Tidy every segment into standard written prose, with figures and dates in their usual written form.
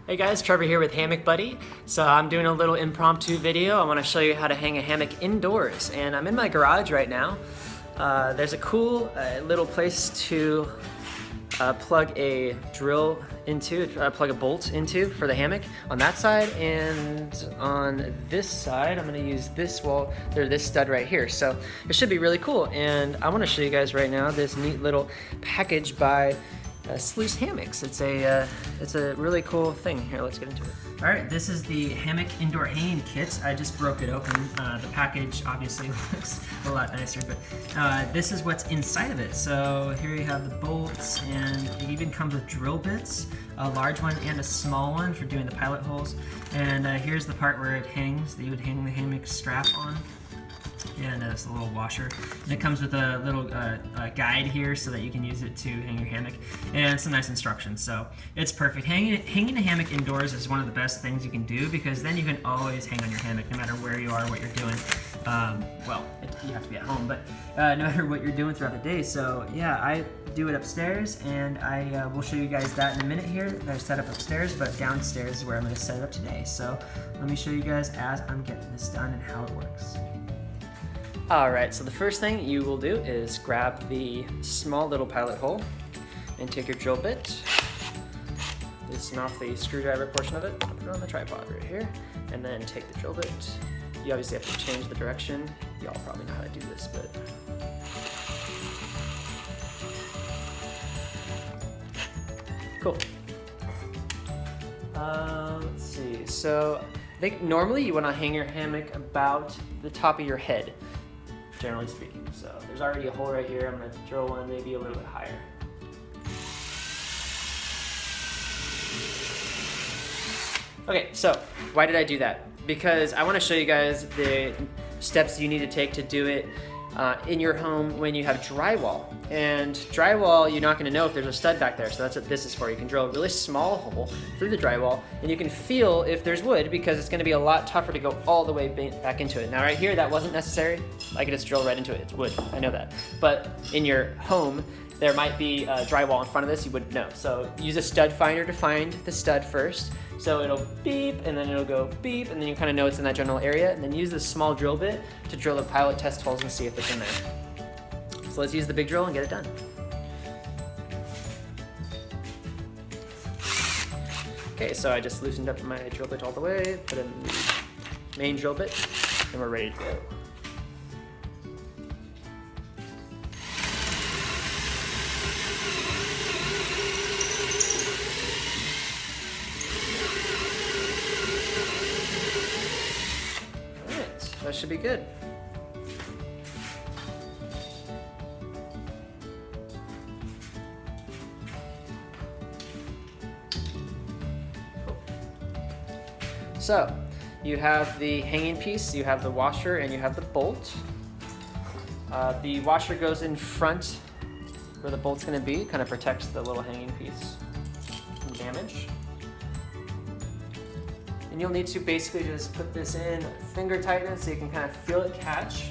Hey guys, Trevor here with Hammock Buddy. So I'm doing a little impromptu video. I want to show you how to hang a hammock indoors, and I'm in my garage right now. There's a cool little place to plug a drill into, plug a bolt into for the hammock on that side, and on this side I'm going to use this wall, or this stud right here. So it should be really cool, and I want to show you guys right now this neat little package by Sluice Hammocks. It's a really cool thing. Here, let's get into it. All right, this is the Hammock Indoor Hanging Kit. I just broke it open. The package obviously looks a lot nicer, but this is what's inside of it. So here you have the bolts, and it even comes with drill bits, a large one and a small one for doing the pilot holes. And here's the part where it hangs, that you would hang the hammock strap on. And it's a little washer, and it comes with a little guide here so that you can use it to hang your hammock, and some nice instructions. So it's perfect. Hanging a hammock indoors is one of the best things you can do, because then you can always hang on your hammock no matter where you are, what you're doing. You have to be at home, but no matter what you're doing throughout the day. So yeah, I do it upstairs, and I will show you guys that in a minute here. I set up upstairs, but downstairs is where I'm going to set it up today. So let me show you guys as I'm getting this done and how it works. Alright, so the first thing you will do is grab the small little pilot hole and take your drill bit, loosen off the screwdriver portion of it, put it on the tripod right here, and then take the drill bit. You obviously have to change the direction. Y'all probably know how to do this, but... Cool. Let's see, so I think normally you want to hang your hammock about the top of your head, generally speaking. So there's already a hole right here. I'm going to drill one maybe a little bit higher. Okay, so why did I do that? Because I want to show you guys the steps you need to take to do it in your home when you have drywall. And drywall, you're not going to know if there's a stud back there, so that's what this is for. You can drill a really small hole through the drywall, and you can feel if there's wood, because it's going to be a lot tougher to go all the way back into it. Now right here, that wasn't necessary. I could just drill right into it. It's wood, I know that. But in your home, there might be drywall in front of this, you wouldn't know. So use a stud finder to find the stud first. So it'll beep, and then it'll go beep, and then you kind of know it's in that general area, and then use this small drill bit to drill the pilot test holes and see if it's in there. So let's use the big drill and get it done. Okay, so I just loosened up my drill bit all the way, put in the main drill bit, and we're ready to go. That should be good. Cool. So you have the hanging piece, you have the washer, and you have the bolt. The washer goes in front where the bolt's going to be, kind of protects the little hanging piece from damage. And you'll need to basically just put this in, finger tighten it so you can kind of feel it catch.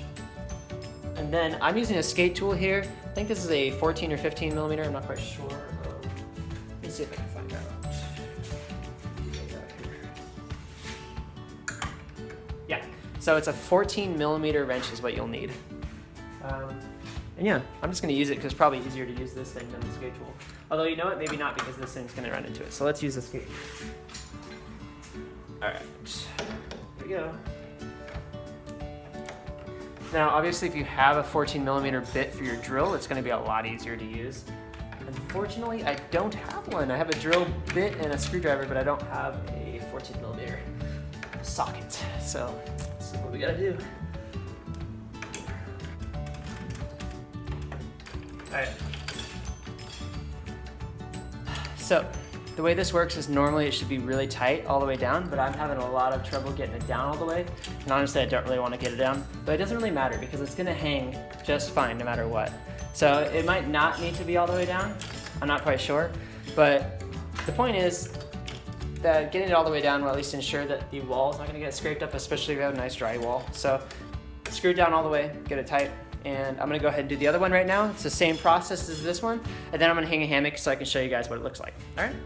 And then I'm using a skate tool here. I think this is a 14 or 15 millimeter, I'm not quite sure. Let's see if I can find out. Yeah, so it's a 14 millimeter wrench is what you'll need. And yeah, I'm just gonna use it because it's probably easier to use this thing than the skate tool. Although you know what, maybe not, because this thing's gonna run into it. So let's use the skate. Alright, here we go. Now obviously if you have a 14 millimeter bit for your drill, it's going to be a lot easier to use. Unfortunately, I don't have one. I have a drill bit and a screwdriver, but I don't have a 14 millimeter socket. So this is what we gotta do. Alright. So the way this works is normally it should be really tight all the way down, but I'm having a lot of trouble getting it down all the way. And honestly, I don't really want to get it down, but it doesn't really matter because it's going to hang just fine no matter what. So it might not need to be all the way down. I'm not quite sure, but the point is that getting it all the way down will at least ensure that the wall is not going to get scraped up, especially if you have a nice dry wall. So screw it down all the way, get it tight, and I'm going to go ahead and do the other one right now. It's the same process as this one, and then I'm going to hang a hammock so I can show you guys what it looks like. All right?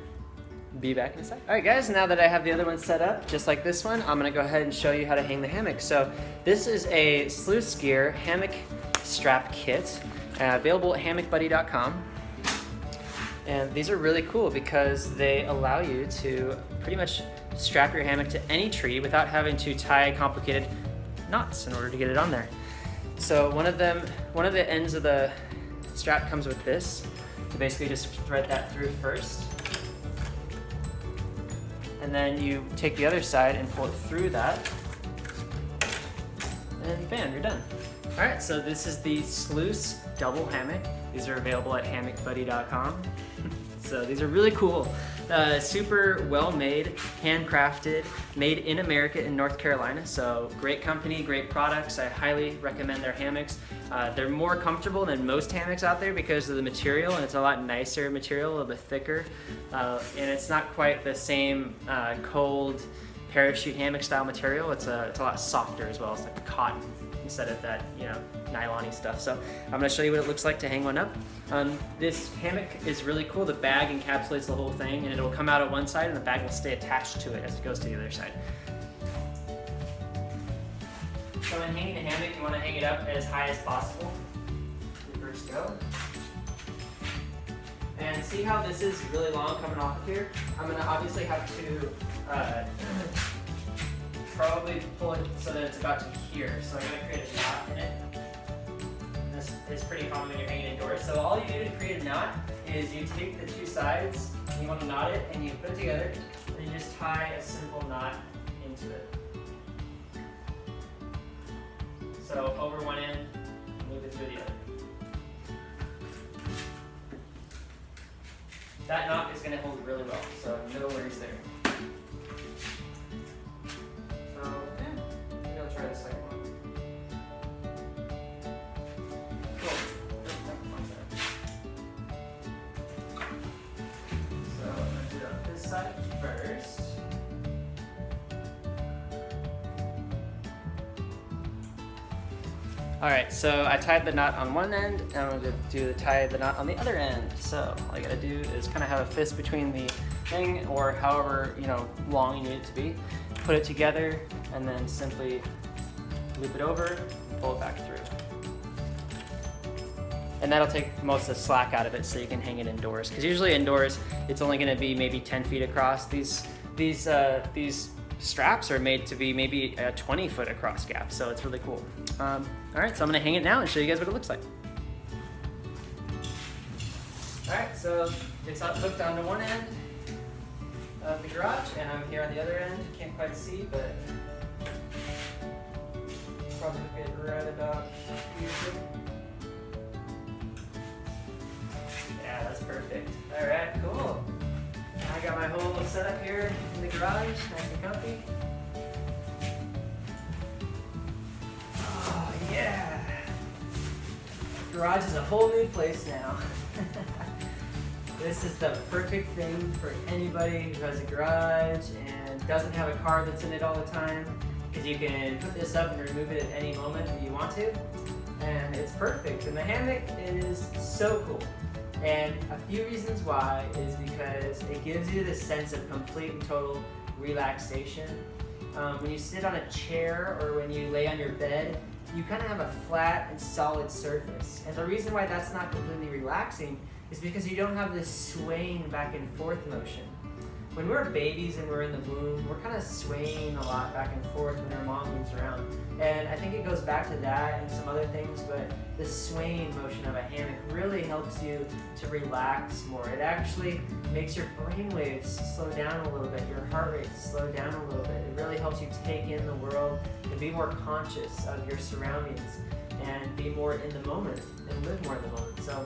be back in a sec. All right guys, now that I have the other one set up, just like this one, I'm gonna go ahead and show you how to hang the hammock. So this is a sluice gear hammock strap kit, available at hammockbuddy.com. And these are really cool because they allow you to pretty much strap your hammock to any tree without having to tie complicated knots in order to get it on there. So one of the ends of the strap comes with this. So basically just thread that through first. And then you take the other side and pull it through that. And bam, you're done. All right, so this is the sluice double hammock. These are available at hammockbuddy.com. So these are really cool. Super well made, handcrafted, made in America in North Carolina. So great company, great products. I highly recommend their hammocks. They're more comfortable than most hammocks out there because of the material, and it's a lot nicer material, a little bit thicker. And it's not quite the same cold parachute hammock style material. It's a lot softer as well. It's like cotton instead of that, nylon-y stuff. So I'm gonna show you what it looks like to hang one up. This hammock is really cool. The bag encapsulates the whole thing, and it'll come out at one side and the bag will stay attached to it as it goes to the other side. So when hanging a hammock, you wanna hang it up as high as possible. We first go. And see how this is really long coming off of here? I'm gonna obviously have to probably pull it so that it's about to here. So I'm gonna create a knot in it. And this is pretty common when you're hanging indoors. So all you do to create a knot is you take the two sides, and you want to knot it, and you put it together, and you just tie a simple knot into it. So over one end, move it through the other. That knot is going to hold really well, so no worries there. Try the second one. Cool. So I'm going to do it on this side first. Alright, so I tied the knot on one end, and I'm going to tie the knot on the other end. So all you got to do is kind of have a fist between the thing, or however long you need it to be. Put it together, and then simply loop it over and pull it back through. And that'll take most of the slack out of it so you can hang it indoors. Because usually indoors, it's only going to be maybe 10 feet across. These straps are made to be maybe a 20-foot across gap, so it's really cool. All right, so I'm going to hang it now and show you guys what it looks like. All right, so it's hooked onto one end of the garage, and I'm here on the other end. Can't quite see, but probably hook it right about here. Yeah, that's perfect. All right, cool. I got my whole setup here in the garage, nice and comfy. Oh yeah! The garage is a whole new place now. This is the perfect thing for anybody who has a garage and doesn't have a car that's in it all the time, because you can put this up and remove it at any moment that you want to, and it's perfect. And the hammock is so cool. And a few reasons why is because it gives you this sense of complete and total relaxation. When you sit on a chair or when you lay on your bed, you kind of have a flat and solid surface. And the reason why that's not completely relaxing is because you don't have this swaying back and forth motion. When we're babies and we're in the womb, we're kind of swaying a lot back and forth when our mom moves around. And I think it goes back to that and some other things, but the swaying motion of a hammock really helps you to relax more. It actually makes your brain waves slow down a little bit, your heart rate slow down a little bit. It really helps you take in the world and be more conscious of your surroundings and be more in the moment and live more in the moment. So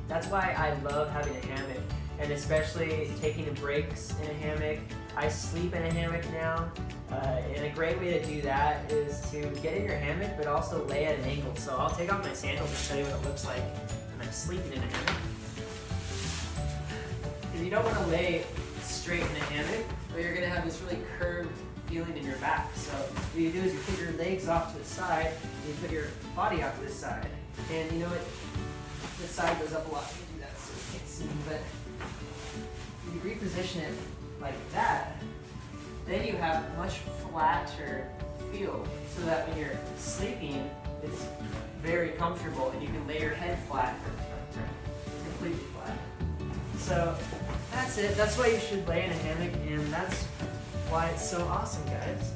that's why I love having a hammock, and especially taking breaks in a hammock. I sleep in a hammock now, and a great way to do that is to get in your hammock, but also lay at an angle. So I'll take off my sandals and show you what it looks like when I'm sleeping in a hammock. Because you don't want to lay straight in a hammock, or you're going to have this really curved feeling in your back. So what you do is you put your legs off to the side, and you put your body out to the side. And you know what? This side goes up a lot. You do that so you can't see, but you reposition it like that, then you have much flatter feel, so that when you're sleeping, it's very comfortable and you can lay your head flat, completely flat. So that's it. That's why you should lay in a hammock, and that's why it's so awesome, guys.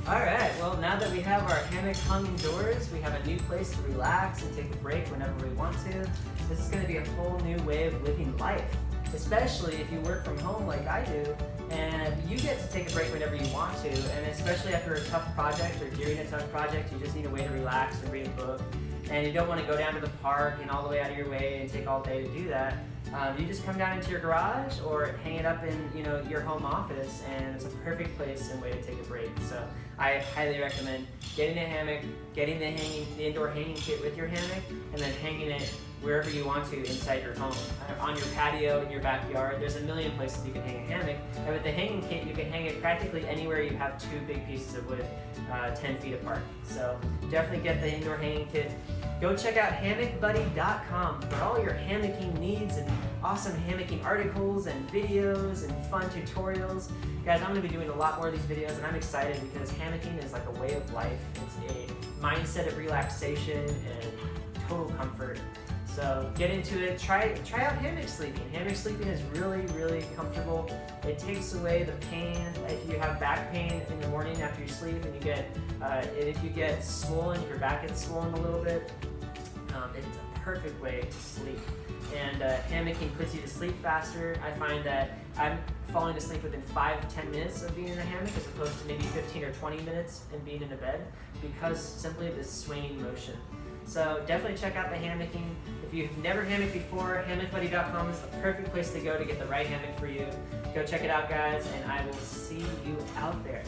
Alright, well, now that we have our hammock hung indoors, we have a new place to relax and take a break whenever we want to. This is going to be a whole new way of living life, especially if you work from home like I do, and you get to take a break whenever you want to, and especially after a tough project or during a tough project, you just need a way to relax and read a book, and you don't want to go down to the park and all the way out of your way and take all day to do that. You just come down into your garage or hang it up in your home office, and it's a perfect place and way to take a break. So I highly recommend getting a hammock, getting the indoor hanging kit with your hammock, and then hanging it wherever you want to inside your home. On your patio, in your backyard, there's a million places you can hang a hammock. And with the hanging kit, you can hang it practically anywhere you have two big pieces of wood 10 feet apart. So definitely get the indoor hanging kit. Go check out hammockbuddy.com for all your hammocking needs and awesome hammocking articles and videos and fun tutorials. Guys, I'm going to be doing a lot more of these videos, and I'm excited because hammocking is like a way of life. It's a mindset of relaxation and total comfort. So get into it. Try out hammock sleeping. Hammock sleeping is really, really comfortable. It takes away the pain. If you have back pain in the morning after you sleep, and if you get swollen, if your back gets swollen a little bit, it's a perfect way to sleep. And hammocking puts you to sleep faster. I find that I'm falling asleep within 5-10 minutes of being in a hammock, as opposed to maybe 15 or 20 minutes and being in a bed, because simply of the swinging motion. So definitely check out the hammocking. If you've never hammocked before, hammockbuddy.com is the perfect place to go to get the right hammock for you. Go check it out, guys, and I will see you out there.